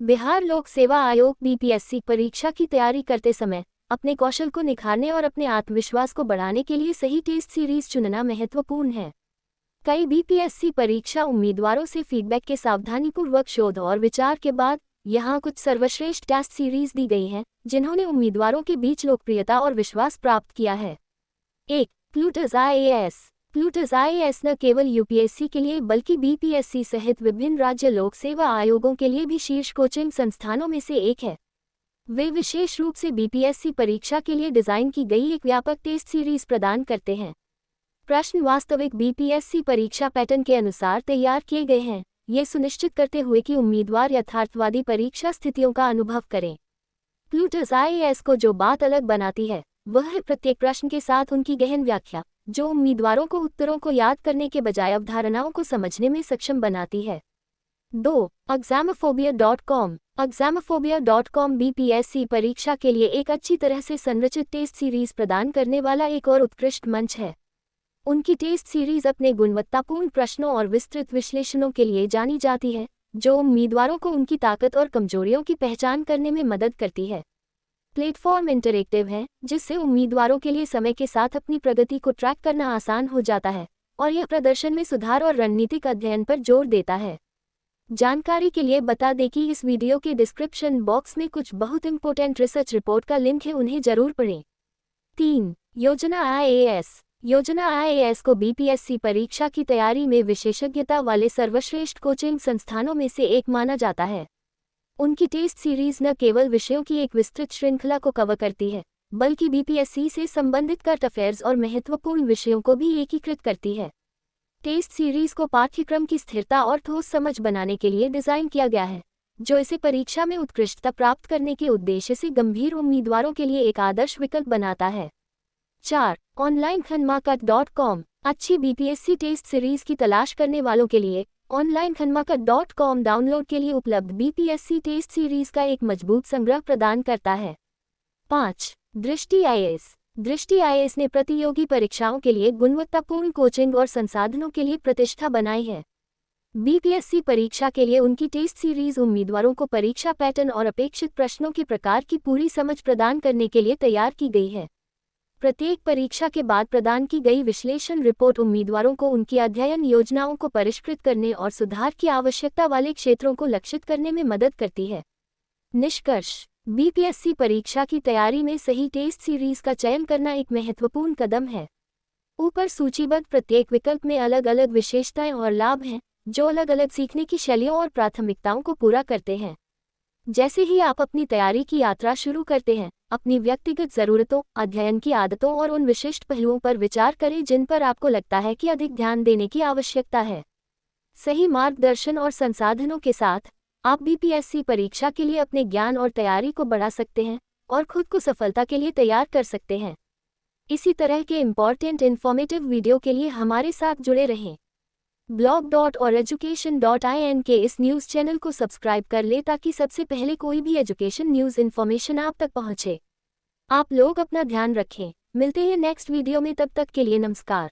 बिहार लोक सेवा आयोग बीपीएससी परीक्षा की तैयारी करते समय अपने कौशल को निखारने और अपने आत्मविश्वास को बढ़ाने के लिए सही टेस्ट सीरीज चुनना महत्वपूर्ण है। कई बीपीएससी परीक्षा उम्मीदवारों से फीडबैक के सावधानीपूर्वक शोध और विचार के बाद यहाँ कुछ सर्वश्रेष्ठ टेस्ट सीरीज दी गई हैं, जिन्होंने उम्मीदवारों के बीच लोकप्रियता और विश्वास प्राप्त किया है। 1. Plutus IAS. प्लूटस आईएएस न केवल यूपीएससी के लिए बल्कि बीपीएससी सहित विभिन्न राज्य लोक सेवा आयोगों के लिए भी शीर्ष कोचिंग संस्थानों में से एक है। वे विशेष रूप से बीपीएससी परीक्षा के लिए डिजाइन की गई एक व्यापक टेस्ट सीरीज प्रदान करते हैं। प्रश्न वास्तविक बीपीएससी परीक्षा पैटर्न के अनुसार तैयार किए गए हैं, ये सुनिश्चित करते हुए कि उम्मीदवार यथार्थवादी परीक्षा स्थितियों का अनुभव करें। प्लूटस आईएएस को जो बात अलग बनाती है वह है प्रत्येक प्रश्न के साथ उनकी गहन व्याख्या, जो उम्मीदवारों को उत्तरों को याद करने के बजाय अवधारणाओं को समझने में सक्षम बनाती है। 2. examophobia.com। examophobia.com बीपीएससी परीक्षा के लिए एक अच्छी तरह से संरचित टेस्ट सीरीज प्रदान करने वाला एक और उत्कृष्ट मंच है। उनकी टेस्ट सीरीज अपने गुणवत्तापूर्ण प्रश्नों और विस्तृत विश्लेषणों के लिए जानी जाती है, जो उम्मीदवारों को उनकी ताकत और कमजोरियों की पहचान करने में मदद करती है। प्लेटफॉर्म इंटरैक्टिव है, जिससे उम्मीदवारों के लिए समय के साथ अपनी प्रगति को ट्रैक करना आसान हो जाता है और यह प्रदर्शन में सुधार और रणनीतिक अध्ययन पर जोर देता है। जानकारी के लिए बता दें कि इस वीडियो के डिस्क्रिप्शन बॉक्स में कुछ बहुत इंपॉर्टेंट रिसर्च रिपोर्ट का लिंक है, उन्हें जरूर पढ़ें। 3. योजना आईएएस। योजना आईएएस को बीपीएससी परीक्षा की तैयारी में विशेषज्ञता वाले सर्वश्रेष्ठ कोचिंग संस्थानों में से एक माना जाता है। उनकी टेस्ट सीरीज न केवल विषयों की एक विस्तृत श्रृंखला को कवर करती है, बल्कि बीपीएससी से संबंधित करंट अफेयर्स और महत्वपूर्ण विषयों को भी एकीकृत करती है। टेस्ट सीरीज को पाठ्यक्रम की स्थिरता और ठोस समझ बनाने के लिए डिजाइन किया गया है, जो इसे परीक्षा में उत्कृष्टता प्राप्त करने के उद्देश्य से गंभीर उम्मीदवारों के लिए एक आदर्श विकल्प बनाता है। 4. onlinekhanmakut.com। अच्छी बीपीएससी टेस्ट सीरीज की तलाश करने वालों के लिए onlinekhanmakut.com डाउनलोड के लिए उपलब्ध बीपीएससी टेस्ट सीरीज का एक मजबूत संग्रह प्रदान करता है। 5. दृष्टि आईएएस। दृष्टि आईएएस ने प्रतियोगी परीक्षाओं के लिए गुणवत्तापूर्ण कोचिंग और संसाधनों के लिए प्रतिष्ठा बनाई है। बीपीएससी परीक्षा के लिए उनकी टेस्ट सीरीज उम्मीदवारों को परीक्षा पैटर्न और अपेक्षित प्रश्नों के प्रकार की पूरी समझ प्रदान करने के लिए तैयार की गई है। प्रत्येक परीक्षा के बाद प्रदान की गई विश्लेषण रिपोर्ट उम्मीदवारों को उनकी अध्ययन योजनाओं को परिष्कृत करने और सुधार की आवश्यकता वाले क्षेत्रों को लक्षित करने में मदद करती है। निष्कर्ष: बीपीएससी परीक्षा की तैयारी में सही टेस्ट सीरीज का चयन करना एक महत्वपूर्ण कदम है। ऊपर सूचीबद्ध प्रत्येक विकल्प में अलग अलग विशेषताएं और लाभ हैं, जो अलग अलग सीखने की शैलियों और प्राथमिकताओं को पूरा करते हैं। जैसे ही आप अपनी तैयारी की यात्रा शुरू करते हैं, अपनी व्यक्तिगत ज़रूरतों, अध्ययन की आदतों और उन विशिष्ट पहलुओं पर विचार करें जिन पर आपको लगता है कि अधिक ध्यान देने की आवश्यकता है। सही मार्गदर्शन और संसाधनों के साथ आप बीपीएससी परीक्षा के लिए अपने ज्ञान और तैयारी को बढ़ा सकते हैं और खुद को सफलता के लिए तैयार कर सकते हैं। इसी तरह के इम्पॉर्टेंट इन्फॉर्मेटिव वीडियो के लिए हमारे साथ जुड़े रहें। blog.और-education.in के इस न्यूज़ चैनल को सब्सक्राइब कर ले ताकि सबसे पहले कोई भी एजुकेशन न्यूज़ इन्फॉर्मेशन आप तक पहुंचे। आप लोग अपना ध्यान रखें। मिलते हैं नेक्स्ट वीडियो में, तब तक के लिए नमस्कार।